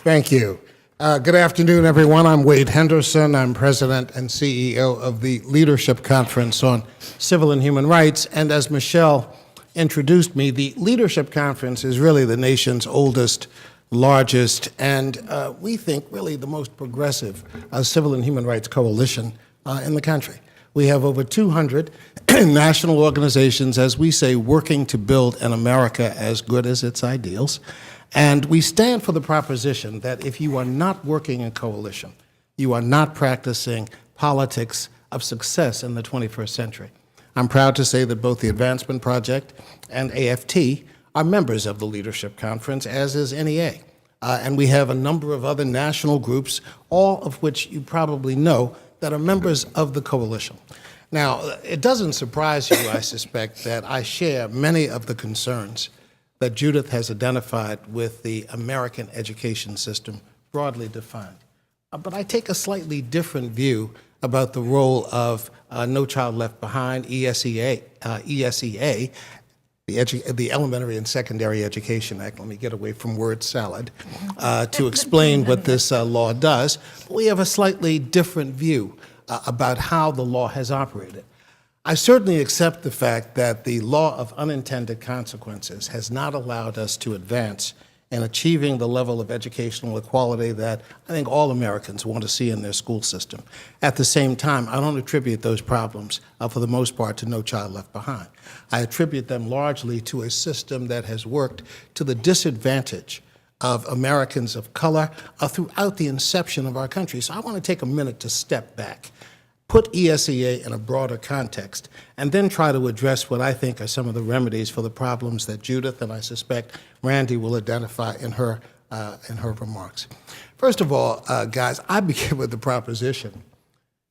Thank you. Good afternoon, everyone. I'm Wade Henderson. I'm President and CEO of the Leadership Conference on Civil and Human Rights. And as Michelle introduced me, the Leadership Conference is really the nation's oldest, largest, and we think really the most progressive civil and human rights coalition in the country. We have over 200 national organizations, as we say, working to build an America as good as its ideals. And we stand for the proposition that if you are not working in coalition, you are not practicing politics of success in the 21st century. I'm proud to say that both the Advancement Project and AFT are members of the Leadership Conference, as is NEA. And we have a number of other national groups, all of which you probably know, that are members of the coalition. Now, it doesn't surprise you, I suspect, that I share many of the concerns that Judith has identified with the American education system, broadly defined. But I take a slightly different view about the role of No Child Left Behind, ESEA, the Elementary and Secondary Education Act. Let me get away from word salad to explain what this law does. We have a slightly different view about how the law has operated. I certainly accept the fact that the law of unintended consequences has not allowed us to advance in achieving the level of educational equality that I think all Americans want to see in their school system. At the same time, I don't attribute those problems, for the most part, to No Child Left Behind. I attribute them largely to a system that has worked to the disadvantage of Americans of color throughout the inception of our country. So I want to take a minute to step back, put ESEA in a broader context, and then try to address what I think are some of the remedies for the problems that Judith and I suspect Randy will identify in her remarks. First of all, guys, I begin with the proposition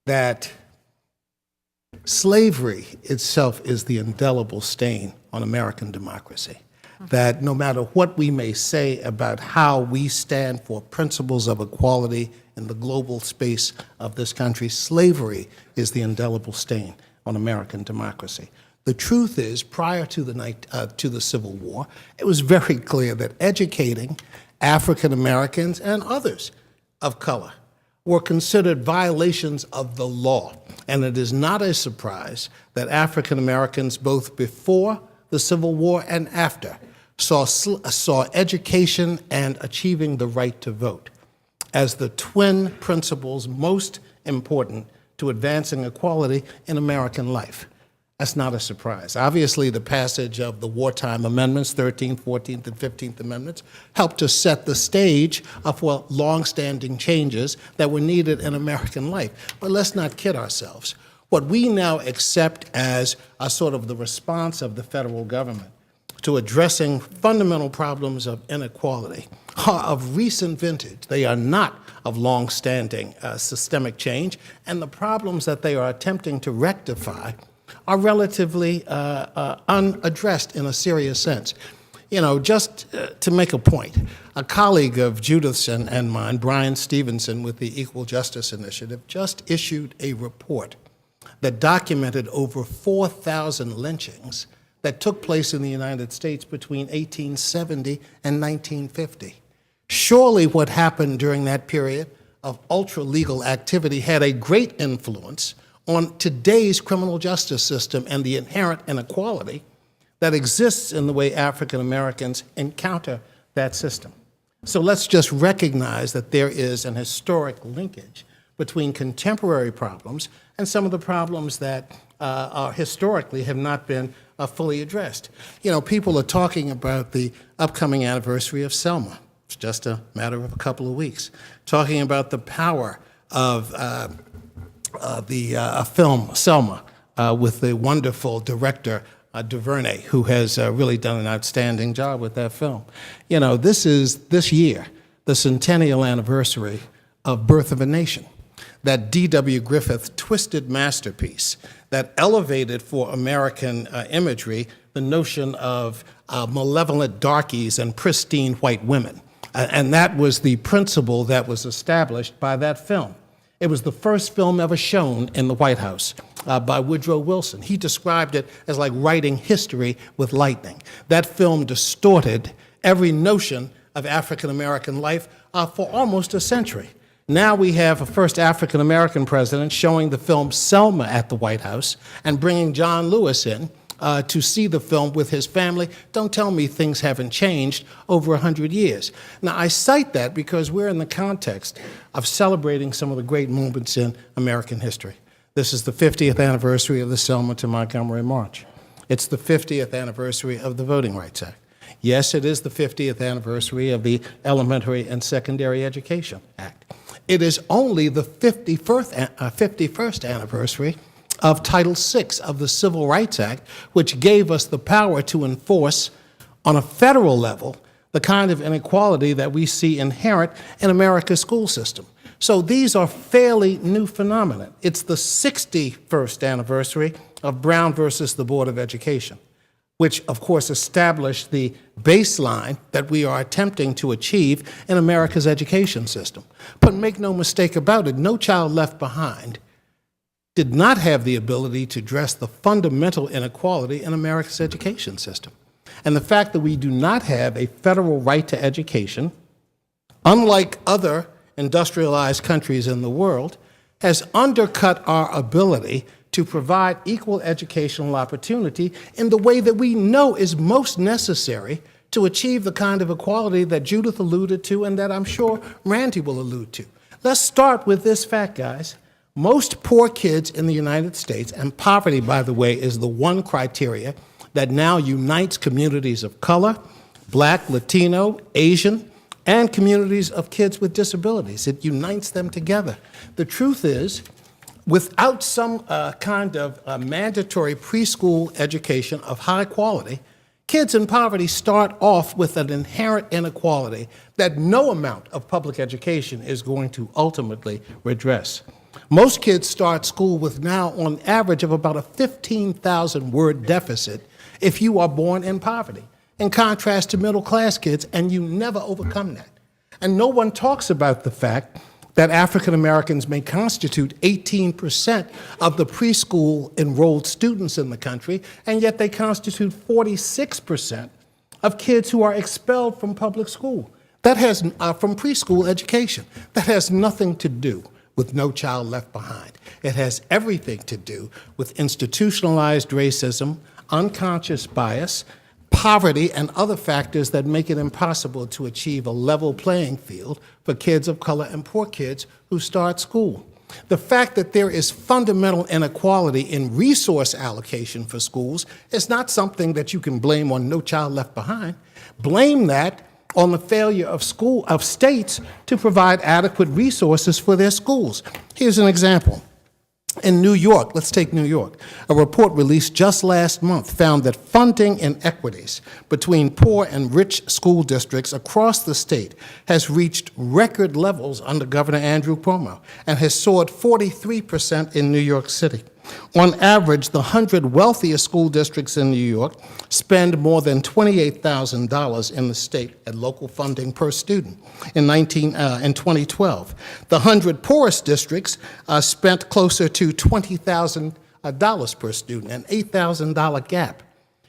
that slavery itself is the indelible stain on American democracy. That no matter what we may say about how we stand for principles of equality in the global space of this country, slavery is the indelible stain on American democracy. The truth is, prior to the Civil War, it was very clear that educating African Americans and others of color were considered violations of the law. And it is not a surprise that African Americans, both before the Civil War and after, saw education and achieving the right to vote as the twin principles most important to advancing equality in American life. That's not a surprise. Obviously, the passage of the wartime amendments, 13th, 14th, and 15th Amendments, helped to set the stage for long-standing changes that were needed in American life. But let's not kid ourselves. What we now accept as a sort of the response of the federal government to addressing fundamental problems of inequality are of recent vintage. They are not of long-standing systemic change, and the problems that they are attempting to rectify are relatively unaddressed in a serious sense. You know, just to make a point, a colleague of Judith's and mine, Brian Stevenson with the Equal Justice Initiative, just issued a report that documented over 4,000 lynchings that took place in the United States between 1870 and 1950. Surely what happened during that period of ultra-legal activity had a great influence on today's criminal justice system and the inherent inequality that exists in the way African Americans encounter that system. So let's just recognize that there is an historic linkage between contemporary problems and some of the problems that historically have not been fully addressed. You know, people are talking about the upcoming anniversary of Selma. It's just a matter of a couple of weeks. Talking about the power of the film Selma with the wonderful director DuVernay, who has really done an outstanding job with that film. You know, this is, this year, the centennial anniversary of Birth of a Nation, that D.W. Griffith twisted masterpiece that elevated for American imagery the notion of malevolent darkies and pristine white women. And that was the principle that was established by that film. It was the first film ever shown in the White House by Woodrow Wilson. He described it as like writing history with lightning. That film distorted every notion of African American life for almost a century. Now we have a first African-American president showing the film Selma at the White House and bringing John Lewis in to see the film with his family. Don't tell me things haven't changed over 100 years. Now, I cite that because we're in the context of celebrating some of the great moments in American history. This is the 50th anniversary of the Selma to Montgomery March. It's the 50th anniversary of the Voting Rights Act. Yes, it is the 50th anniversary of the Elementary and Secondary Education Act. It is only the 51st anniversary of Title VI of the Civil Rights Act, which gave us the power to enforce on a federal level the kind of inequality that we see inherent in America's school system. So these are fairly new phenomena. It's the 61st anniversary of Brown versus the Board of Education, which of course established the baseline that we are attempting to achieve in America's education system. But make no mistake about it, No Child Left Behind did not have the ability to address the fundamental inequality in America's education system. And the fact that we do not have a federal right to education, unlike other industrialized countries in the world, has undercut our ability to provide equal educational opportunity in the way that we know is most necessary to achieve the kind of equality that Judith alluded to and that I'm sure Randy will allude to. Let's start with this fact, guys. Most poor kids in the United States, and poverty, by the way, is the one criteria that now unites communities of color, Black, Latino, Asian, and communities of kids with disabilities. It unites them together. The truth is, without some kind of mandatory preschool education of high quality, kids in poverty start off with an inherent inequality that no amount of public education is going to ultimately redress. Most kids start school with now, on average, of about a 15,000 word deficit if you are born in poverty, in contrast to middle-class kids, and you never overcome that. And no one talks about the fact that African Americans may constitute 18% of the preschool enrolled students in the country, and yet they constitute 46% of kids who are expelled from public school. That has, from preschool education. That has nothing to do with No Child Left Behind. It has everything to do with institutionalized racism, unconscious bias, poverty, and other factors that make it impossible to achieve a level playing field for kids of color and poor kids who start school. The fact that there is fundamental inequality in resource allocation for schools is not something that you can blame on No Child Left Behind. Blame that on the failure of states to provide adequate resources for their schools. Here's an example. In New York, let's take New York, a report released just last month found that funding inequities between poor and rich school districts across the state has reached record levels under Governor Andrew Cuomo and has soared 43% in New York City. On average, the 100 wealthiest school districts in New York spend more than $28,000 in the state at local funding per student in 2012. The 100 poorest districts spent closer to $20,000 per student, an $8,000 gap.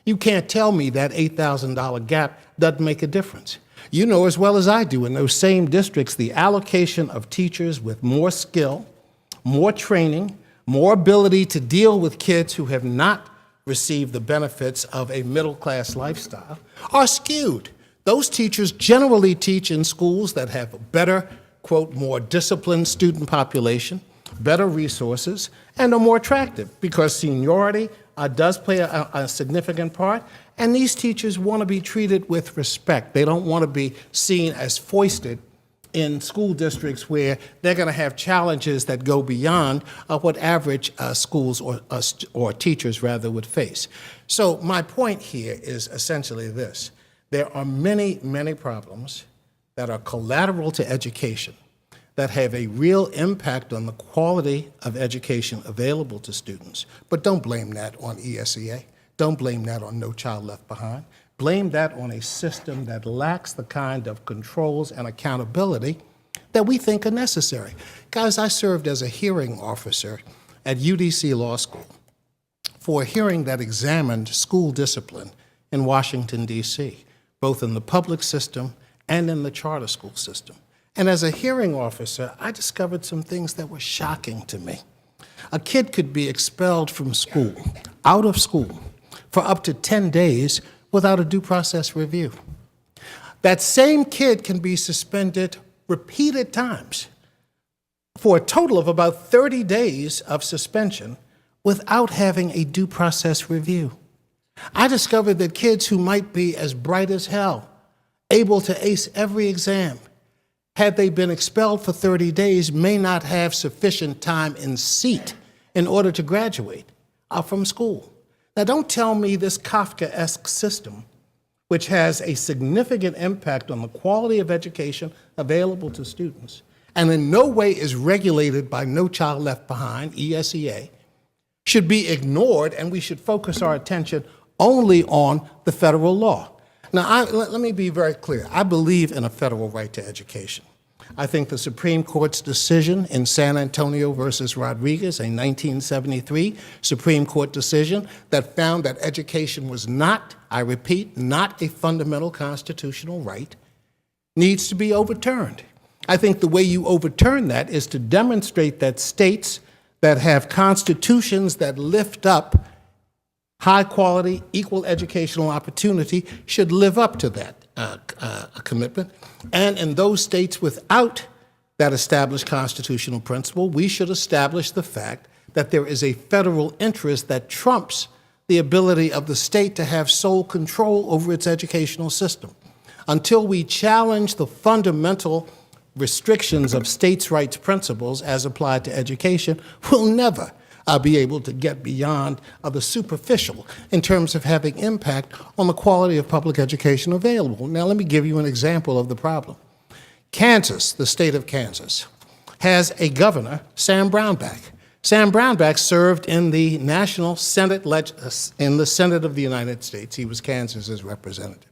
You can't tell me that $8,000 gap doesn't make a difference. You know as well as I do, in those same districts, the allocation of teachers with more skill, more training, more ability to deal with kids who have not received the benefits of a middle-class lifestyle are skewed. Those teachers generally teach in schools that have a better, quote, more disciplined student population, better resources, and are more attractive because seniority does play a significant part, and these teachers want to be treated with respect. They don't want to be seen as foisted in school districts where they're going to have challenges that go beyond what average schools or teachers rather would face. So my point here is essentially this. There are many, many problems that are collateral to education that have a real impact on the quality of education available to students. But don't blame that on ESEA. Don't blame that on No Child Left Behind. Blame that on a system that lacks the kind of controls and accountability that we think are necessary. Guys, I served as a hearing officer at UDC Law School for a hearing that examined school discipline in Washington, D.C., both in the public system and in the charter school system. And as a hearing officer, I discovered some things that were shocking to me. A kid could be expelled from school, out of school, for up to 10 days without a due process review. That same kid can be suspended repeated times for a total of about 30 days of suspension without having a due process review. I discovered that kids who might be as bright as hell, able to ace every exam, had they been expelled for 30 days, may not have sufficient time in seat in order to graduate from school. Now, don't tell me this Kafkaesque system, which has a significant impact on the quality of education available to students, and in no way is regulated by No Child Left Behind, ESEA, should be ignored, and we should focus our attention only on the federal law. Now, let me be very clear. I believe in a federal right to education. I think the Supreme Court's decision in San Antonio versus Rodriguez, a 1973 Supreme Court decision that found that education was not, I repeat, not a fundamental constitutional right, needs to be overturned. I think the way you overturn that is to demonstrate that states that have constitutions that lift up high quality, equal educational opportunity should live up to that commitment. And in those states without that established constitutional principle, we should establish the fact that there is a federal interest that trumps the ability of the state to have sole control over its educational system. Until we challenge the fundamental restrictions of states' rights principles as applied to education, we'll never be able to get beyond the superficial in terms of having impact on the quality of public education available. Now, let me give you an example of the problem. Kansas, the state of Kansas, has a governor, Sam Brownback. Sam Brownback served in the National Senate, in the Senate of the United States. He was Kansas's representative.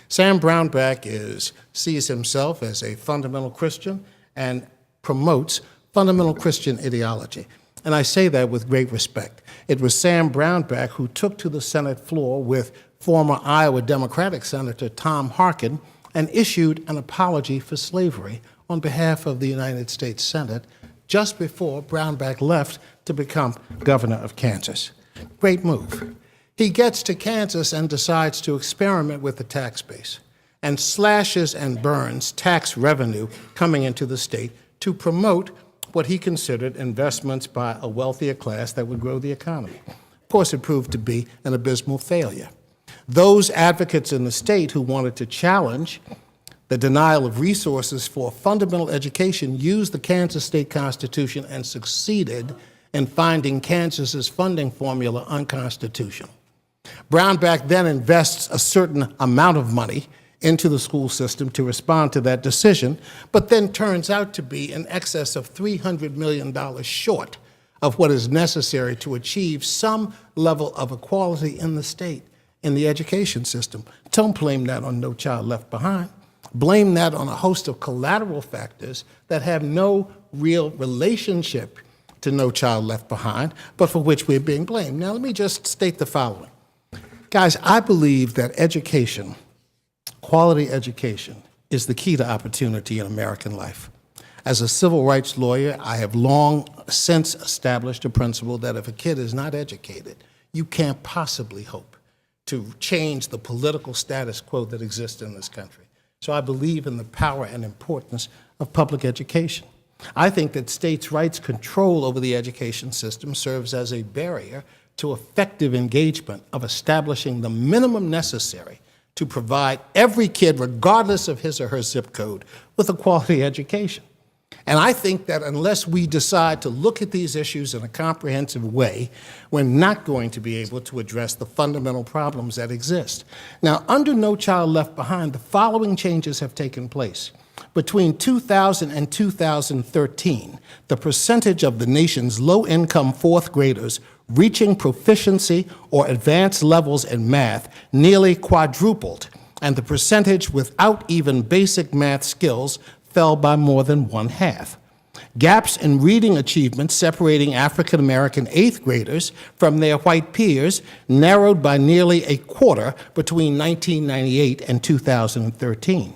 Sam Brownback sees himself as a fundamental Christian and promotes fundamental Christian ideology. And I say that with great respect. It was Sam Brownback who took to the Senate floor with former Iowa Democratic Senator Tom Harkin and issued an apology for slavery on behalf of the United States Senate just before Brownback left to become governor of Kansas. Great move. He gets to Kansas and decides to experiment with the tax base and slashes and burns tax revenue coming into the state to promote what he considered investments by a wealthier class that would grow the economy. Of course, it proved to be an abysmal failure. Those advocates in the state who wanted to challenge the denial of resources for fundamental education used the Kansas State Constitution and succeeded in finding Kansas's funding formula unconstitutional. Brownback then invests a certain amount of money into the school system to respond to that decision, but then turns out to be in excess of $300 million short of what is necessary to achieve some level of equality in the state, in the education system. Don't blame that on No Child Left Behind. Blame that on a host of collateral factors that have no real relationship to No Child Left Behind, but for which we're being blamed. Now, let me just state the following. Guys, I believe that education, quality education, is the key to opportunity in American life. As a civil rights lawyer, I have long since established a principle that if a kid is not educated, you can't possibly hope to change the political status quo that exists in this country. So I believe in the power and importance of public education. I think that states' rights control over the education system serves as a barrier to effective engagement of establishing the minimum necessary to provide every kid, regardless of his or her zip code, with a quality education. And I think that unless we decide to look at these issues in a comprehensive way, we're not going to be able to address the fundamental problems that exist. Now, under No Child Left Behind, the following changes have taken place. Between 2000 and 2013, the percentage of the nation's low-income fourth graders reaching proficiency or advanced levels in math nearly quadrupled, and the percentage without even basic math skills fell by more than 1/2. Gaps in reading achievement separating African American eighth graders from their white peers narrowed by nearly 1/4 between 1998 and 2013.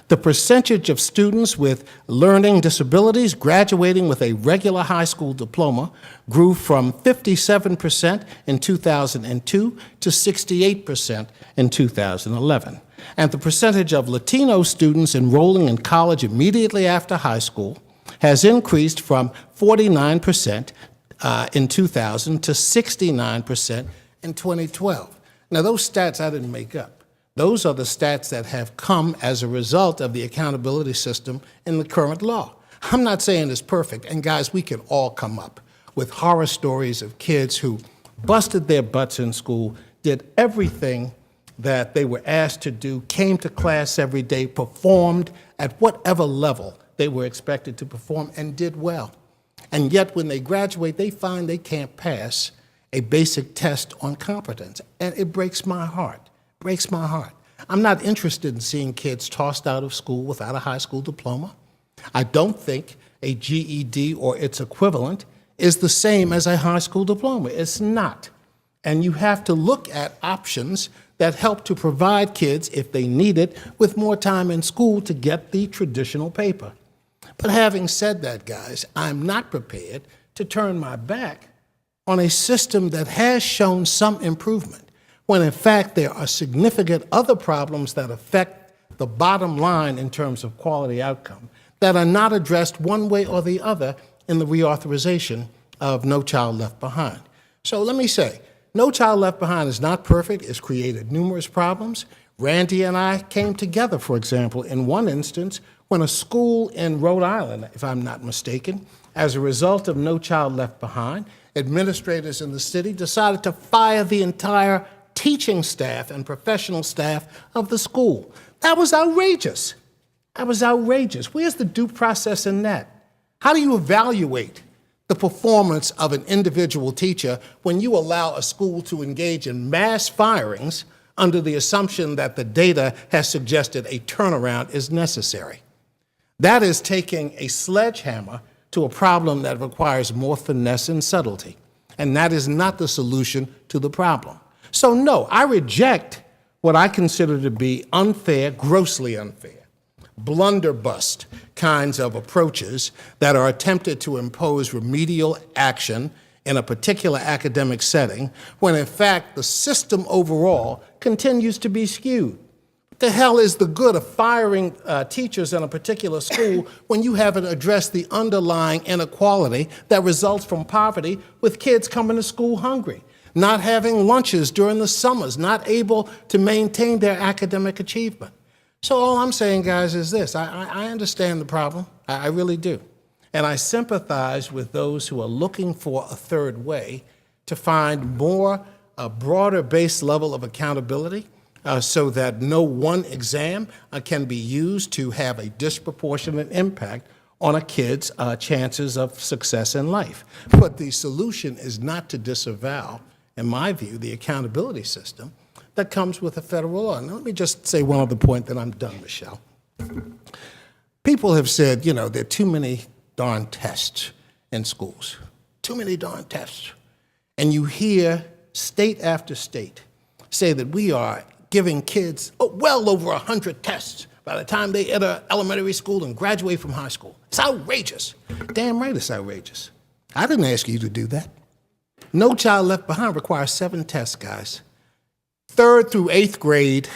The percentage of students with learning disabilities graduating with a regular high school diploma grew from 57% in 2002 to 68% in 2011. And the percentage of Latino students enrolling in college immediately after high school has increased from 49% in 2000 to 69% in 2012. Now, those stats I didn't make up. Those are the stats that have come as a result of the accountability system in the current law. I'm not saying it's perfect, and guys, we can all come up with horror stories of kids who busted their butts in school, did everything that they were asked to do, came to class every day, performed at whatever level they were expected to perform, and did well. And yet, when they graduate, they find they can't pass a basic test on competence, and it breaks my heart. Breaks my heart. I'm not interested in seeing kids tossed out of school without a high school diploma. I don't think a GED or its equivalent is the same as a high school diploma. It's not. And you have to look at options that help to provide kids, if they need it, with more time in school to get the traditional paper. But having said that, guys, I'm not prepared to turn my back on a system that has shown some improvement, when in fact there are significant other problems that affect the bottom line in terms of quality outcome that are not addressed one way or the other in the reauthorization of No Child Left Behind. So let me say, No Child Left Behind is not perfect. It's created numerous problems. Randy and I came together, for example, in one instance when a school in Rhode Island, if I'm not mistaken, as a result of No Child Left Behind, administrators in the city decided to fire the entire teaching staff and professional staff of the school. That was outrageous. That was outrageous. Where's the due process in that? How do you evaluate the performance of an individual teacher when you allow a school to engage in mass firings under the assumption that the data has suggested a turnaround is necessary? That is taking a sledgehammer to a problem that requires more finesse and subtlety, and that is not the solution to the problem. So no, I reject what I consider to be unfair, grossly unfair, blunderbuss kinds of approaches that are attempted to impose remedial action in a particular academic setting, when in fact the system overall continues to be skewed. What the hell is the good of firing teachers in a particular school when you haven't addressed the underlying inequality that results from poverty, with kids coming to school hungry, not having lunches during the summers, not able to maintain their academic achievement? So all I'm saying, guys, is this. I understand the problem. I really do. And I sympathize with those who are looking for a third way to find a broader-based level of accountability so that no one exam can be used to have a disproportionate impact on a kid's chances of success in life. But the solution is not to disavow, in my view, the accountability system that comes with a federal law. Now, let me just say one other point, then I'm done, Michelle. People have said, there are too many darn tests in schools, too many darn tests. And you hear state after state say that we are giving kids well over 100 tests by the time they enter elementary school and graduate from high school. It's outrageous. Damn right it's outrageous. I didn't ask you to do that. No Child Left Behind requires 7 tests, guys. 3rd through 8th grade,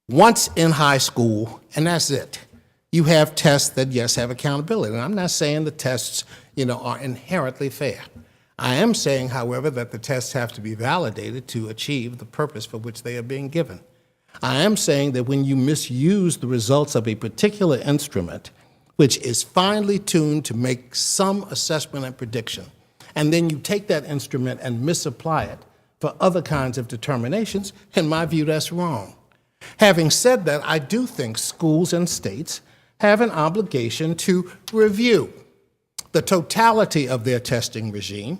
once in high school, and that's it. You have tests that, yes, have accountability. And I'm not saying the tests, are inherently fair. I am saying, however, that the tests have to be validated to achieve the purpose for which they are being given. I am saying that when you misuse the results of a particular instrument, which is finely tuned to make some assessment and prediction, and then you take that instrument and misapply it for other kinds of determinations, in my view, that's wrong. Having said that, I do think schools and states have an obligation to review the totality of their testing regime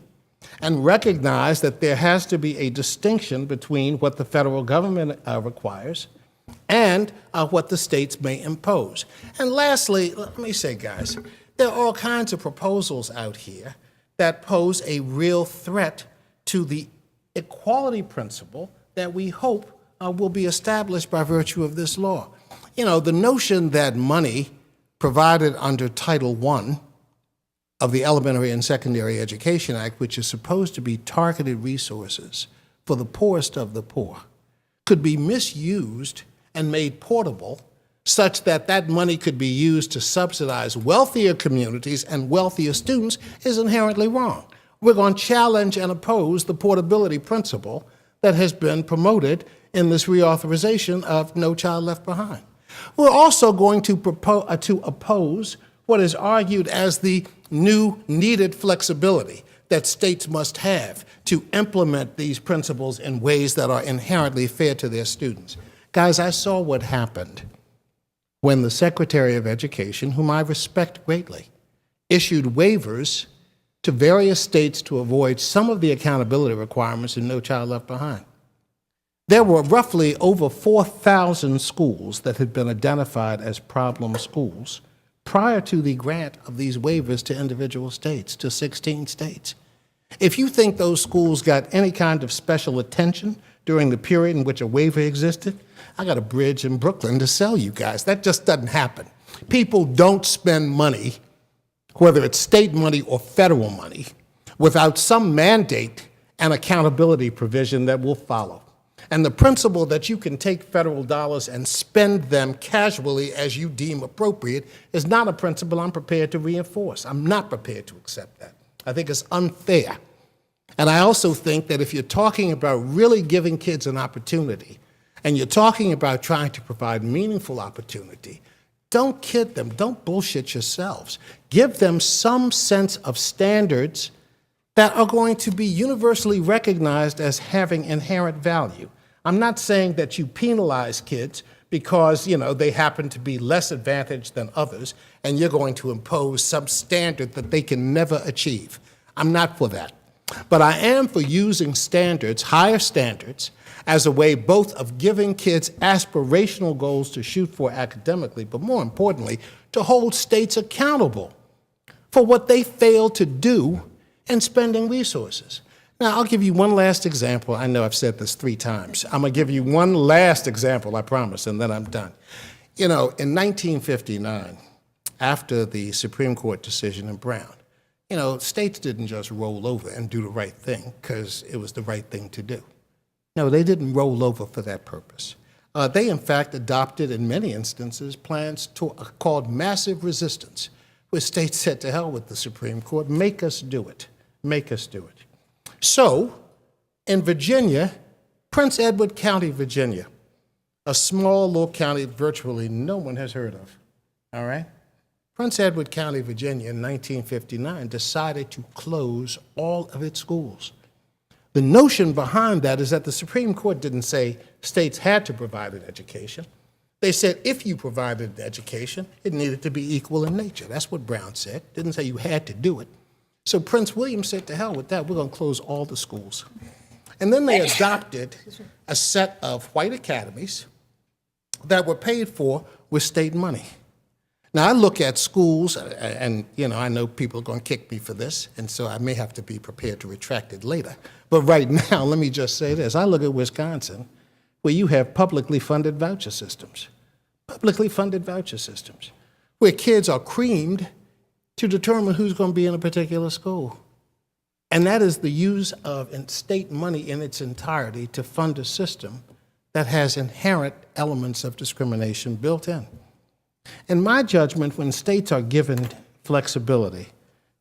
and recognize that there has to be a distinction between what the federal government requires and what the states may impose. And lastly, let me say, guys, there are all kinds of proposals out here that pose a real threat to the equality principle that we hope will be established by virtue of this law. The notion that money provided under Title I of the Elementary and Secondary Education Act, which is supposed to be targeted resources for the poorest of the poor, could be misused and made portable such that that money could be used to subsidize wealthier communities and wealthier students is inherently wrong. We're going to challenge and oppose the portability principle that has been promoted in this reauthorization of No Child Left Behind. We're also going to oppose what is argued as the new needed flexibility that states must have to implement these principles in ways that are inherently fair to their students. Guys, I saw what happened when the Secretary of Education, whom I respect greatly, issued waivers to various states to avoid some of the accountability requirements in No Child Left Behind. There were roughly over 4,000 schools that had been identified as problem schools prior to the grant of these waivers to individual states, to 16 states. If you think those schools got any kind of special attention during the period in which a waiver existed, I got a bridge in Brooklyn to sell you guys. That just doesn't happen. People don't spend money, whether it's state money or federal money, without some mandate and accountability provision that will follow. And the principle that you can take federal dollars and spend them casually as you deem appropriate is not a principle I'm prepared to reinforce. I'm not prepared to accept that. I think it's unfair. And I also think that if you're talking about really giving kids an opportunity, and you're talking about trying to provide meaningful opportunity, don't kid them, don't bullshit yourselves. Give them some sense of standards that are going to be universally recognized as having inherent value. I'm not saying that you penalize kids because, they happen to be less advantaged than others, and you're going to impose some standard that they can never achieve. I'm not for that. But I am for using standards, higher standards, as a way both of giving kids aspirational goals to shoot for academically, but more importantly, to hold states accountable for what they fail to do in spending resources. Now, I'll give you one last example. I know I've said this 3 times. I'm going to give you one last example, I promise, and then I'm done. In 1959, after the Supreme Court decision in Brown, states didn't just roll over and do the right thing because it was the right thing to do. No, they didn't roll over for that purpose. They, in fact, adopted, in many instances, plans called massive resistance, where states said, to hell with the Supreme Court, make us do it. Make us do it. So, in Virginia, Prince Edward County, Virginia, a small little county virtually no one has heard of, all right? Prince Edward County, Virginia, in 1959, decided to close all of its schools. The notion behind that is that the Supreme Court didn't say states had to provide an education. They said if you provided an education, it needed to be equal in nature. That's what Brown said. Didn't say you had to do it. So Prince William said, to hell with that, we're going to close all the schools. And then they adopted a set of white academies that were paid for with state money. Now, I look at schools, and I know people are going to kick me for this, and so I may have to be prepared to retract it later. But right now, let me just say this. I look at Wisconsin, where you have publicly funded voucher systems, where kids are creamed to determine who's going to be in a particular school. And that is the use of state money in its entirety to fund a system that has inherent elements of discrimination built in. In my judgment, when states are given flexibility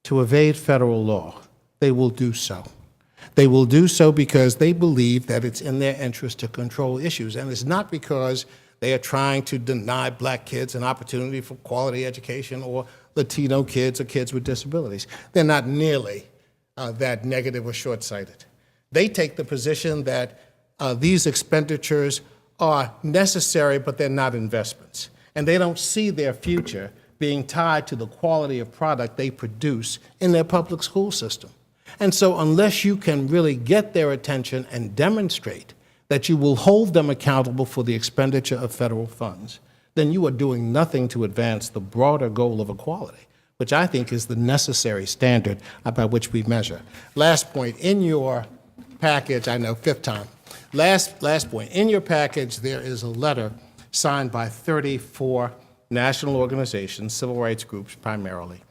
to evade federal law, they will do so. They will do so because they believe that it's in their interest to control issues, and it's not because they are trying to deny black kids an opportunity for quality education or Latino kids or kids with disabilities. They're not nearly that negative or short-sighted. They take the position that these expenditures are necessary, but they're not investments. And they don't see their future being tied to the quality of product they produce in their public school system. And so unless you can really get their attention and demonstrate that you will hold them accountable for the expenditure of federal funds, then you are doing nothing to advance the broader goal of equality, which I think is the necessary standard by which we measure. Last point, in your package, I know, 5th time. Last point, in your package there is a letter signed by 34 national organizations, civil rights groups primarily,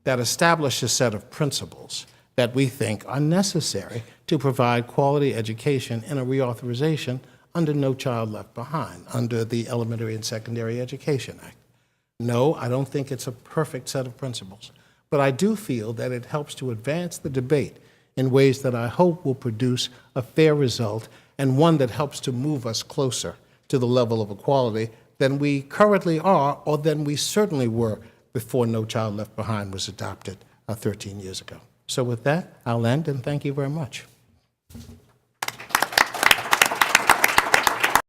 that establish a set of principles that we think are necessary to provide quality education in a reauthorization under No Child Left Behind, under the Elementary and Secondary Education Act. No, I don't think it's a perfect set of principles, but I do feel that it helps to advance the debate in ways that I hope will produce a fair result and one that helps to move us closer to the level of equality than we currently are or than we certainly were before No Child Left Behind was adopted 13 years ago. So with that, I'll end, and thank you very much.